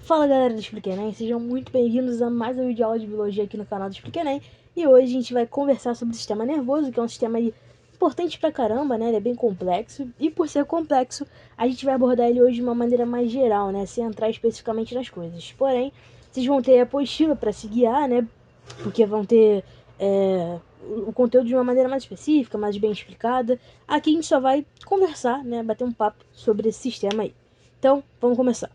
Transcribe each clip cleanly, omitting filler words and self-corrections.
Fala galera do Explica Enem, sejam muito bem-vindos a mais um vídeo de aula de biologia aqui no canal do Explica Enem. E hoje a gente vai conversar sobre o sistema nervoso, que é um sistema importante pra caramba, né? Ele é bem complexo, e por ser complexo, a gente vai abordar ele hoje de uma maneira mais geral, né? Sem entrar especificamente nas coisas. Porém, vocês vão ter a apostila para se guiar, né? Porque vão ter o conteúdo de uma maneira mais específica, mais bem explicada. Aqui a gente só vai conversar, né? Bater um papo sobre esse sistema aí. Então, vamos começar.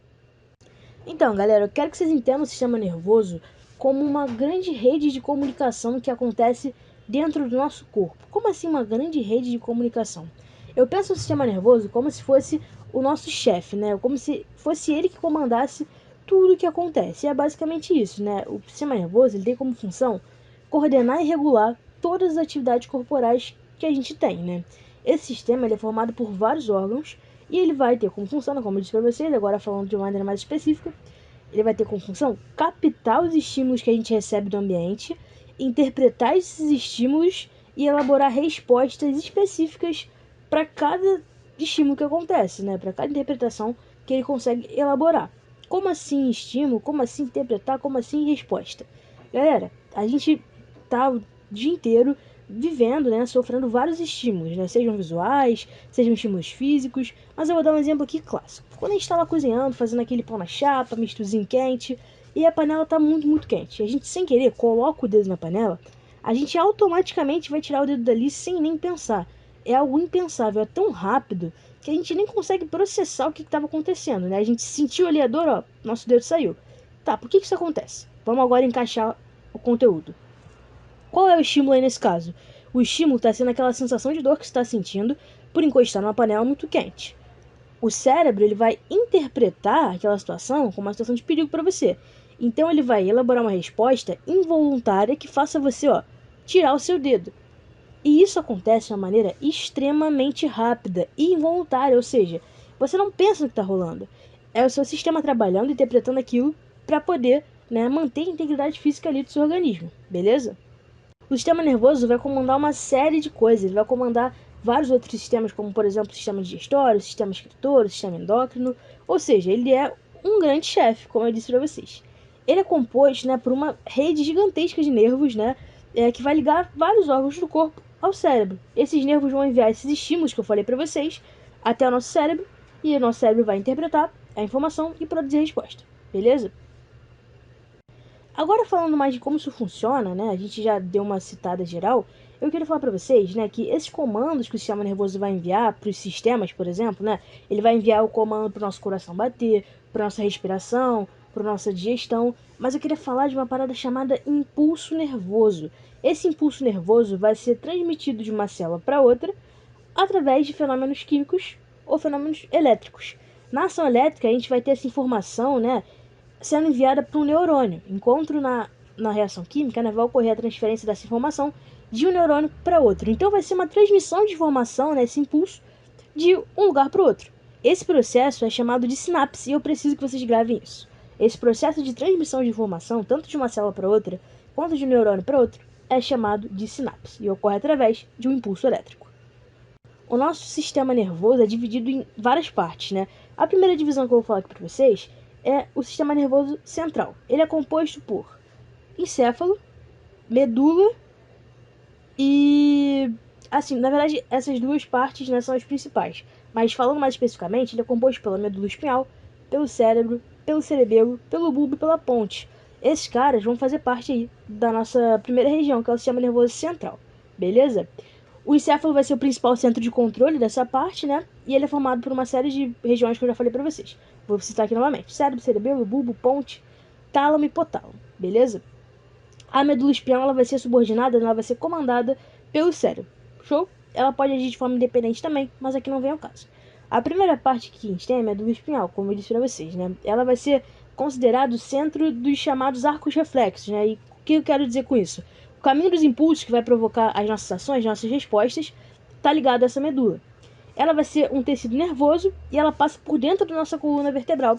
Então, galera, eu quero que vocês entendam o sistema nervoso como uma grande rede de comunicação que acontece dentro do nosso corpo. Como assim uma grande rede de comunicação? Eu penso no sistema nervoso como se fosse o nosso chefe, né? Como se fosse ele que comandasse tudo o que acontece. E é basicamente isso, né? O sistema nervoso ele tem como função coordenar e regular todas as atividades corporais que a gente tem, né? Esse sistema ele é formado por vários órgãos e ele vai ter como função, como eu disse para vocês, agora falando de uma maneira mais específica, ele vai ter como função captar os estímulos que a gente recebe do ambiente, interpretar esses estímulos e elaborar respostas específicas para cada estímulo que acontece, né? Para cada interpretação que ele consegue elaborar. Como assim estímulo? Como assim interpretar? Como assim resposta? Galera, a gente tá o dia inteiro vivendo, né, sofrendo vários estímulos, né, sejam visuais, sejam estímulos físicos, mas eu vou dar um exemplo aqui clássico. Quando a gente está lá cozinhando, fazendo aquele pão na chapa, mistozinho quente, e a panela está muito quente, e a gente sem querer coloca o dedo na panela, a gente automaticamente vai tirar o dedo dali sem nem pensar. É algo impensável, é tão rápido que a gente nem consegue processar o que estava acontecendo, né? A gente sentiu ali a dor, ó, nosso dedo saiu. Tá, por que isso acontece? Vamos agora encaixar o conteúdo. Qual é o estímulo aí nesse caso? O estímulo está sendo aquela sensação de dor que você está sentindo por encostar numa panela muito quente. O cérebro ele vai interpretar aquela situação como uma situação de perigo para você. Então ele vai elaborar uma resposta involuntária que faça você tirar o seu dedo. E isso acontece de uma maneira extremamente rápida e involuntária, ou seja, você não pensa no que está rolando. É o seu sistema trabalhando e interpretando aquilo para poder, né, manter a integridade física ali do seu organismo, beleza? O sistema nervoso vai comandar uma série de coisas, ele vai comandar vários outros sistemas, como por exemplo o sistema digestório, o sistema excretor, o sistema endócrino, ou seja, ele é um grande chefe, como eu disse para vocês. Ele é composto, né, por uma rede gigantesca de nervos, né, que vai ligar vários órgãos do corpo ao cérebro. Esses nervos vão enviar esses estímulos que eu falei para vocês até o nosso cérebro, e o nosso cérebro vai interpretar a informação e produzir a resposta, beleza? Agora falando mais de como isso funciona, né? A gente já deu uma citada geral. Eu queria falar para vocês, né, que esses comandos que o sistema nervoso vai enviar para os sistemas, por exemplo, né, ele vai enviar o comando para o nosso coração bater, para nossa respiração, para nossa digestão. Mas eu queria falar de uma parada chamada impulso nervoso. Esse impulso nervoso vai ser transmitido de uma célula para outra através de fenômenos químicos ou fenômenos elétricos. Na ação elétrica, a gente vai ter essa informação, né, sendo enviada para um neurônio. Enquanto na reação química, né, vai ocorrer a transferência dessa informação de um neurônio para outro. Então vai ser uma transmissão de informação, né, esse impulso, de um lugar para o outro. Esse processo é chamado de sinapse e eu preciso que vocês gravem isso. Esse processo de transmissão de informação, tanto de uma célula para outra, quanto de um neurônio para outro, é chamado de sinapse e ocorre através de um impulso elétrico. O nosso sistema nervoso é dividido em várias partes, né? A primeira divisão que eu vou falar aqui para vocês é o sistema nervoso central. Ele é composto por encéfalo, medula e... assim, na verdade, essas duas partes, né, são as principais. Mas falando mais especificamente, ele é composto pela medula espinhal, pelo cérebro, pelo cerebelo, pelo bulbo e pela ponte. Esses caras vão fazer parte aí da nossa primeira região, que é o sistema nervoso central. Beleza? O encéfalo vai ser o principal centro de controle dessa parte, né? E ele é formado por uma série de regiões que eu já falei pra vocês. Vou citar aqui novamente: cérebro, cerebelo, bulbo, ponte, tálamo e hipotálamo, beleza? A medula espinhal ela vai ser subordinada, ela vai ser comandada pelo cérebro. Show? Ela pode agir de forma independente também, mas aqui não vem ao caso. A primeira parte que a gente tem é a medula espinhal, como eu disse pra vocês, né? Ela vai ser considerada o centro dos chamados arcos reflexos, né? E o que eu quero dizer com isso? O caminho dos impulsos que vai provocar as nossas ações, as nossas respostas, está ligado a essa medula. Ela vai ser um tecido nervoso e ela passa por dentro da nossa coluna vertebral,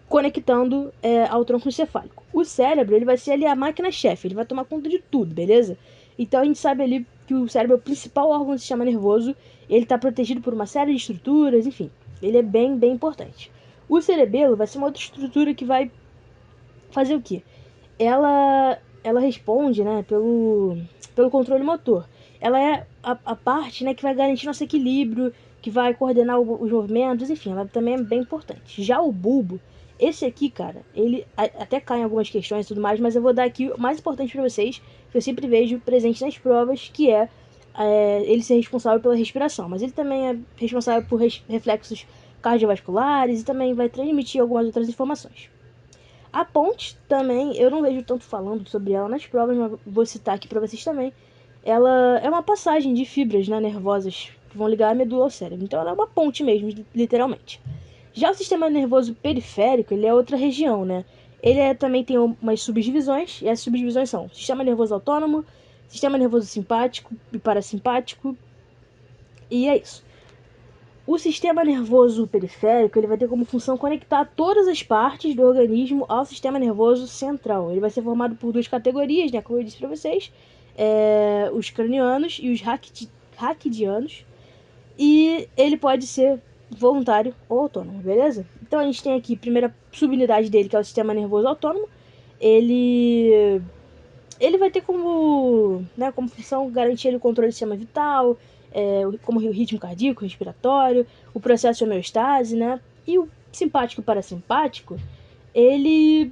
conectando ao tronco encefálico. O cérebro ele vai ser ali a máquina-chefe, ele vai tomar conta de tudo, beleza? Então a gente sabe ali que o cérebro é o principal órgão do sistema nervoso, ele está protegido por uma série de estruturas, enfim, ele é bem importante. O cerebelo vai ser uma outra estrutura que vai fazer o quê? Ela responde, né, pelo controle motor. Ela é a parte, né, que vai garantir nosso equilíbrio, que vai coordenar os movimentos, enfim, ela também é bem importante. Já o bulbo, esse aqui, cara, ele até cai em algumas questões e tudo mais, mas eu vou dar aqui o mais importante para vocês, que eu sempre vejo presente nas provas, que é ele ser responsável pela respiração. Mas ele também é responsável por reflexos cardiovasculares e também vai transmitir algumas outras informações. A ponte também, eu não vejo tanto falando sobre ela nas provas, mas vou citar aqui para vocês também. Ela é uma passagem de fibras, né, nervosas que vão ligar a medula ao cérebro. Então ela é uma ponte mesmo, literalmente. Já o sistema nervoso periférico, ele é outra região, né? Ele também tem umas subdivisões, e as subdivisões são sistema nervoso autônomo, sistema nervoso simpático e parasimpático, e é isso. O sistema nervoso periférico ele vai ter como função conectar todas as partes do organismo ao sistema nervoso central. Ele vai ser formado por duas categorias, né, como eu disse para vocês, os cranianos e os raquidianos. E ele pode ser voluntário ou autônomo, beleza? Então a gente tem aqui a primeira subunidade dele, que é o sistema nervoso autônomo. Ele vai ter como função garantir o controle do sistema vital, como o ritmo cardíaco, respiratório, o processo de homeostase, né? E o simpático e parasimpático, ele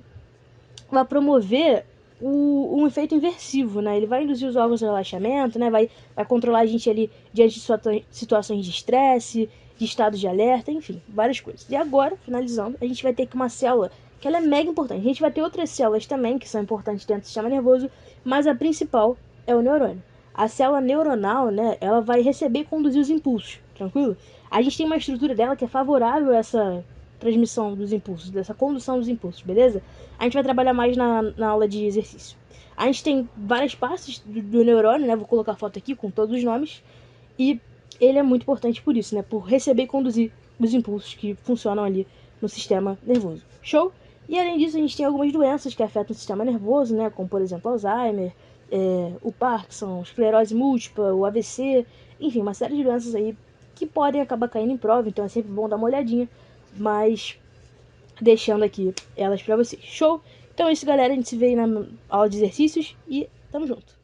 vai promover um efeito inversivo, né? Ele vai induzir os órgãos ao relaxamento, né? Vai controlar a gente ali diante de situações de estresse, de estados de alerta, enfim, várias coisas. E agora, finalizando, a gente vai ter aqui uma célula que ela é mega importante. A gente vai ter outras células também que são importantes dentro do sistema nervoso, mas a principal é o neurônio. A célula neuronal, né, ela vai receber e conduzir os impulsos, tranquilo? A gente tem uma estrutura dela que é favorável a essa transmissão dos impulsos, dessa condução dos impulsos, beleza? A gente vai trabalhar mais na aula de exercício. A gente tem várias partes do neurônio, né? Vou colocar a foto aqui com todos os nomes. E ele é muito importante por isso, né? Por receber e conduzir os impulsos que funcionam ali no sistema nervoso. Show? E além disso, a gente tem algumas doenças que afetam o sistema nervoso, né? Como, por exemplo, Alzheimer, o Parkinson, esclerose múltipla, o AVC, enfim, uma série de doenças aí que podem acabar caindo em prova, então é sempre bom dar uma olhadinha, mas deixando aqui elas pra vocês. Show? Então é isso, galera, a gente se vê aí na aula de exercícios e tamo junto.